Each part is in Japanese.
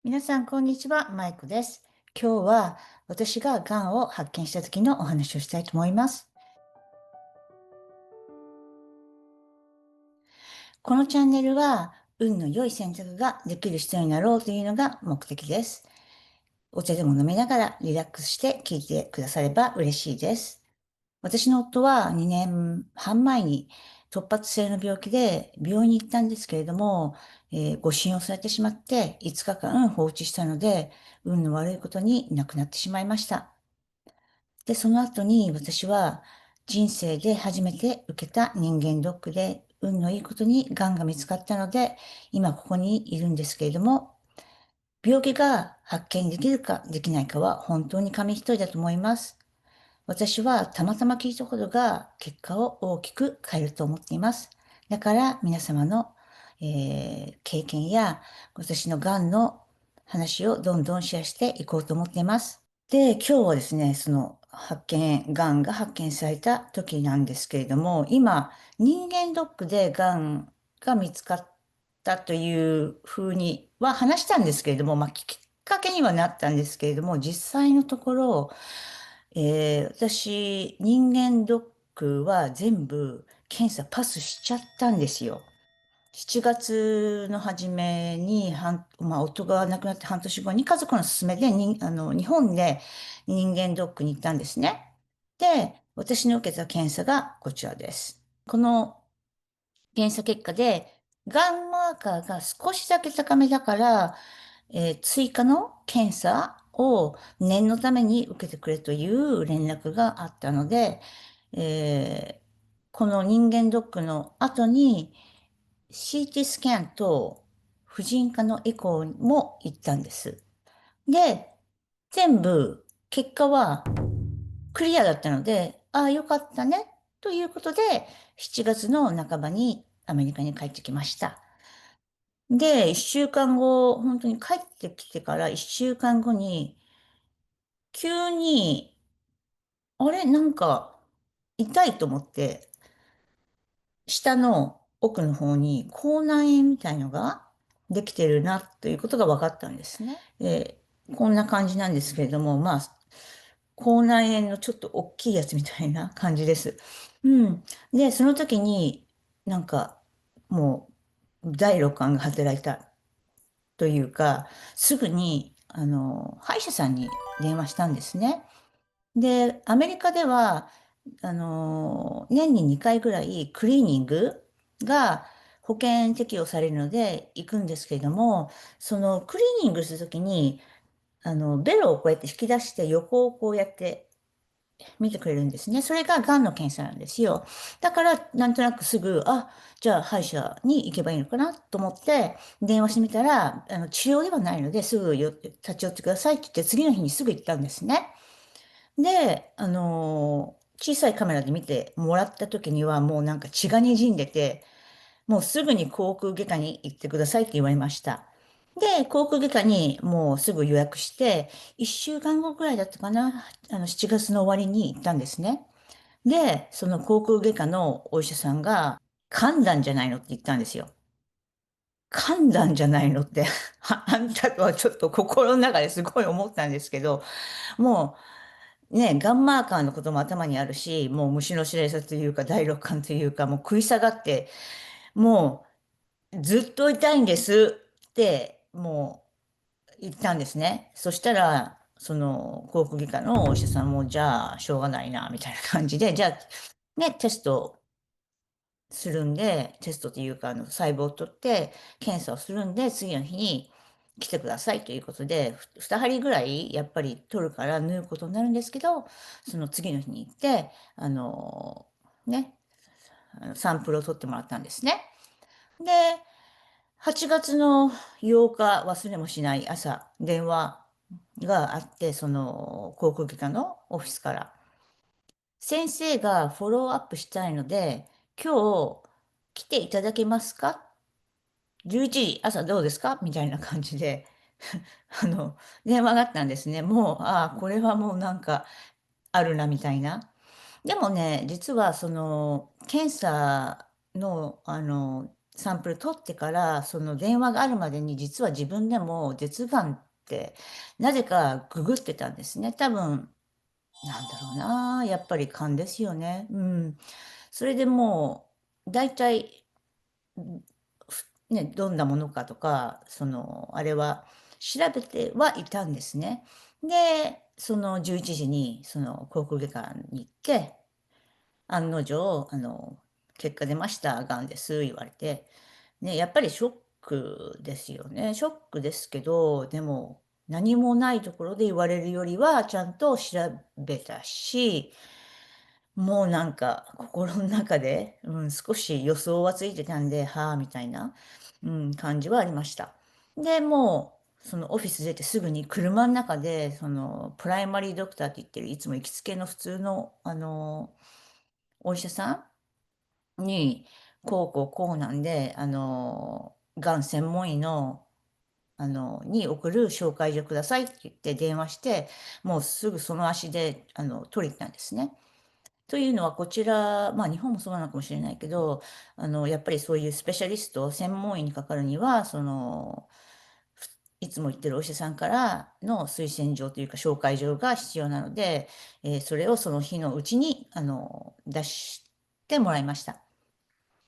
皆さん、こんにちは。マイクです。今日は私ががんを発見した時のお話をしたいと思います。このチャンネルは、運の良い選択ができる人になろうというのが目的です。お茶でも飲みながらリラックスして聞いてくだされば嬉しいです。私の夫は2年半前に突発性の病気で病院に行ったんですけれども、誤診をされてしまって5日間放置したので、運の悪いことに亡くなってしまいました。で、その後に私は人生で初めて受けた人間ドックで運のいいことに癌が見つかったので、今ここにいるんですけれども、病気が発見できるかできないかは本当に紙一重だと思います。私はたまたま聞いたことが結果を大きく変えると思っています。だから皆様の、経験や私の癌の話をどんどんシェアしていこうと思っています。で、今日はですね、その癌が発見された時なんですけれども、今、人間ドックで癌が見つかったというふうには話したんですけれども、きっかけにはなったんですけれども、実際のところ、私、人間ドックは全部検査パスしちゃったんですよ。7月の初めに、夫が亡くなって半年後に家族の勧めで日本で人間ドックに行ったんですね。で、私の受けた検査がこちらです。この検査結果で、ガンマーカーが少しだけ高めだから、追加の検査を念のために受けてくれという連絡があったので、この人間ドックの後に CT スキャンと婦人科のエコーも行ったんです。で、全部結果はクリアだったので、ああ、よかったね、ということで、7月の半ばにアメリカに帰ってきました。で、1週間後、本当に帰ってきてから1週間後に、急に、あれ、なんか、痛いと思って、下の奥の方に口内炎みたいのができてるなということが分かったんですね。こんな感じなんですけれども、口内炎のちょっと大きいやつみたいな感じです。うん。で、その時になんかもう第六感が働いたというか、すぐに歯医者さんに電話したんですね。で、アメリカでは、年に2回ぐらいクリーニングが保険適用されるので行くんですけれども、そのクリーニングするときに、ベロをこうやって引き出して横をこうやって見てくれるんですね。それが癌の検査なんですよ。だから、なんとなくすぐ、あ、じゃあ歯医者に行けばいいのかなと思って、電話してみたら、治療ではないので、すぐ立ち寄ってくださいって言って、次の日にすぐ行ったんですね。で、小さいカメラで見てもらった時にはもうなんか血が滲んでて、もうすぐに口腔外科に行ってくださいって言われました。で、口腔外科にもうすぐ予約して、1週間後ぐらいだったかな、7月の終わりに行ったんですね。で、その口腔外科のお医者さんが、噛んだんじゃないのって言ったんですよ。噛んだんじゃないのって、あんたとはちょっと心の中ですごい思ったんですけど、もう、ね、ガンマーカーのことも頭にあるし、もう虫の知らせというか、第六感というか、もう食い下がって、もうずっと痛いんですって、もう言ったんですね。そしたら、その、口腔外科のお医者さんも、じゃあ、しょうがないな、みたいな感じで、じゃあ、ね、テストするんで、テストというか、細胞を取って、検査をするんで、次の日に来てくださいということで、2針ぐらい、やっぱり取るから縫うことになるんですけど、その次の日に行って、ね、サンプルを取ってもらったんですね。で、8月の8日、忘れもしない朝、電話があって、その、航空機関のオフィスから。先生がフォローアップしたいので、今日来ていただけますか？ 11 時、朝どうですかみたいな感じで、あの、電話があったんですね。もう、ああ、これはもうなんかあるな、みたいな。でもね、実はその、検査の、サンプル取ってから、その電話があるまでに実は自分でも舌がんってなぜかググってたんですね。多分、なんだろうな。やっぱり勘ですよね。うん。それでもう、大体、ね、どんなものかとか、あれは調べてはいたんですね。で、その11時に、その航空外科に行って、案の定、結果出ました、癌です、言われて。ね、やっぱりショックですよね。ショックですけど、でも、何もないところで言われるよりは、ちゃんと調べたし、もうなんか心の中で、少し予想はついてたんで、はあ、みたいな、感じはありました。で、もう、そのオフィス出てすぐに車の中で、プライマリードクターって言ってる、いつも行きつけの普通の、お医者さんに、こうなんで、がん専門医の、に送る紹介状くださいって言って電話して、もうすぐその足で、取りに行ったんですね。というのは、こちら、まあ日本もそうなのかもしれないけど、やっぱりそういうスペシャリスト、専門医にかかるには、いつも言ってるお医者さんからの推薦状というか紹介状が必要なので、それをその日のうちに、出してもらいました。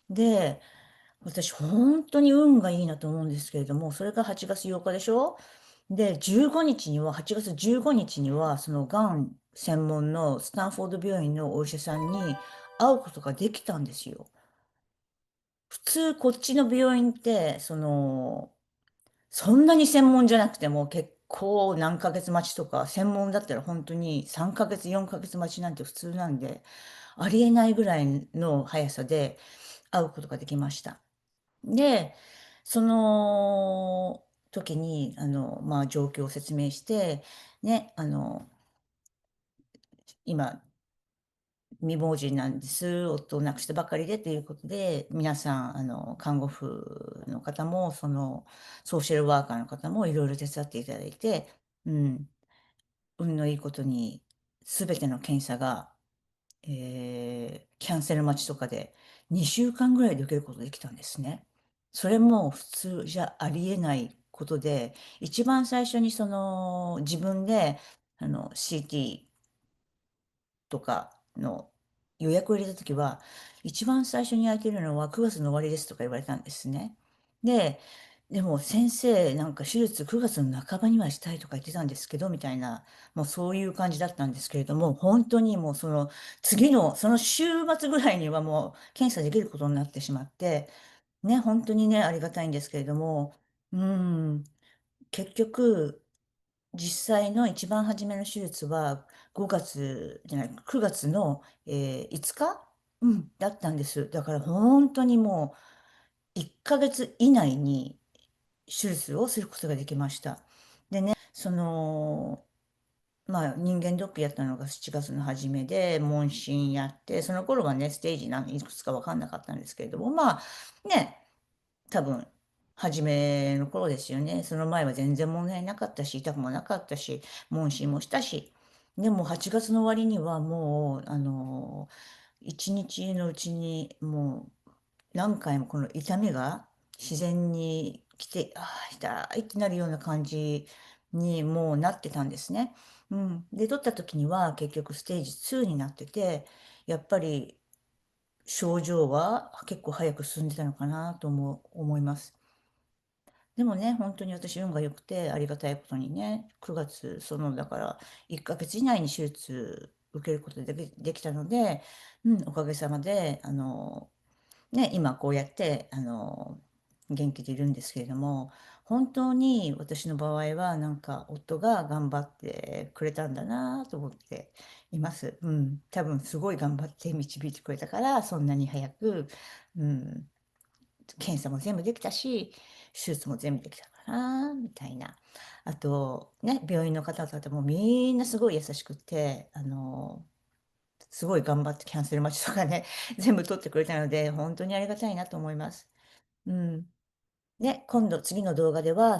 で、私本当に運がいいなと思うんですけれども、それが8月8日でしょ。で、15日には、8月15日には、そのがん専門のスタンフォード病院のお医者さんに会うことができたんですよ。普通こっちの病院って、そんなに専門じゃなくても結構何ヶ月待ちとか、専門だったら本当に3ヶ月、4ヶ月待ちなんて普通なんで、ありえないぐらいの速さで会うことができました。で、その時に、まあ、状況を説明して、ね、今、未亡人なんです。夫を亡くしたばかりでということで、皆さん、看護婦の方も、ソーシャルワーカーの方もいろいろ手伝っていただいて、うん、運のいいことに、すべての検査が、キャンセル待ちとかで2週間ぐらいで受けることができたんですね。それも普通じゃありえないことで、一番最初に自分でCT とかの予約を入れた時は、一番最初に空いてるのは9月の終わりですとか言われたんですね。で、でも先生、なんか手術9月の半ばにはしたいとか言ってたんですけど、みたいな、もうそういう感じだったんですけれども、本当にもう次の、その週末ぐらいにはもう検査できることになってしまって、ね、本当にね、ありがたいんですけれども、うん、結局、実際の一番初めの手術は5月じゃない、9月の、5日、だったんです。だから本当にもう1ヶ月以内に手術をすることができました。まあ人間ドックやったのが7月の初めで、問診やって、その頃はね、ステージいくつかわかんなかったんですけれども、まあね、多分、初めの頃ですよね。その前は全然問題なかったし、痛くもなかったし、問診もしたし。でも8月の終わりにはもう、1日のうちにもう何回もこの痛みが自然に来て、ああ、痛いってなるような感じにもうなってたんですね。で、取った時には結局ステージ2になってて、やっぱり症状は結構早く進んでたのかなと思います。でもね、本当に私運が良くて、ありがたいことにね、9月、だから1ヶ月以内に手術受けることできたので、おかげさまで、ね、今こうやって、元気でいるんですけれども、本当に私の場合は、なんか夫が頑張ってくれたんだなと思っています。多分すごい頑張って導いてくれたから、そんなに早く、うん、検査も全部できたし、手術も全部できたかな、みたいな。あと、ね、病院の方々もみんなすごい優しくて、すごい頑張ってキャンセル待ちとかね、全部取ってくれたので、本当にありがたいなと思います。うん。で、今度、次の動画では、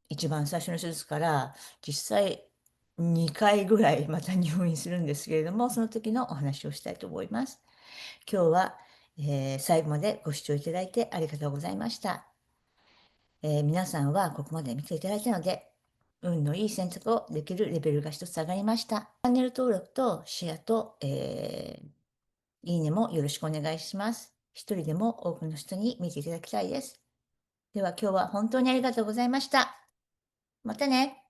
一番最初の手術から、実際2回ぐらいまた入院するんですけれども、その時のお話をしたいと思います。今日は、最後までご視聴いただいてありがとうございました。皆さんはここまで見ていただいたので、運のいい選択をできるレベルが一つ上がりました。チャンネル登録とシェアと、いいねもよろしくお願いします。一人でも多くの人に見ていただきたいです。では今日は本当にありがとうございました。またね。